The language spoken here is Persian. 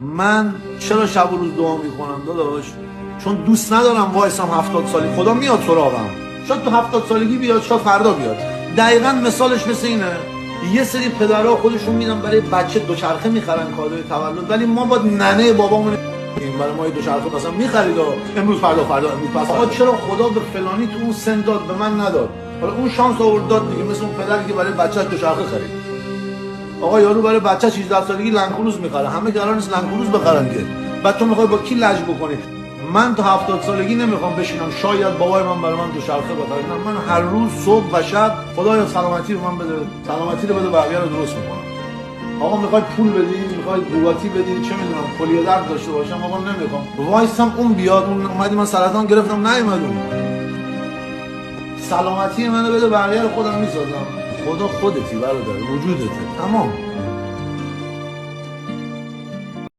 من چرا شب و روز دعا میکنم داداش؟ چون دوست ندارم وایسم 70 سالی خدا میاد سراغم، شاید تو 70 سالگی بیاد، شاید فردا بیاد. دقیقاً مثالش مثل اینه، یه سری پدرها خودشون میدن برای بچه دوچرخه میخرن کادوی تولد، ولی ما با ننه بابامون برای ما دوچرخه مثلا میخرید امروز فردا امروز پس. آقا چرا خدا به فلانی تو اون سن داد به من نداد؟ حالا اون شانس آورد داد دیگه، مثل اون پدری که برای بچه‌ش دوچرخه خرید. آقا یارو برای بچه 18 سالگی لنکروز میخره، همه قرار نیست لنکروز بخرن که. بعد تو میخوای با کی لج بکنی؟ من تا 70 سالگی نمیخوام بشینم شاید بابای من برای من دوچرخه بخره. نه، من هر روز صبح و شب خدایا سلامتی رو من بده، سلامتی رو بده، بقیه رو درست میکنم. آقا میخوای پول بدی، میخوای بوگاتی بدی، چه میدونم کلیه درد داشته باشم، آقا نمیخوام. وایسم اون بیاد، اون اومدی من سرطان گرفتم نیومد اون. سلامتی منو بده، بقیه رو خودم میسازم. خدا خودتی برادر، وجودته، تمام.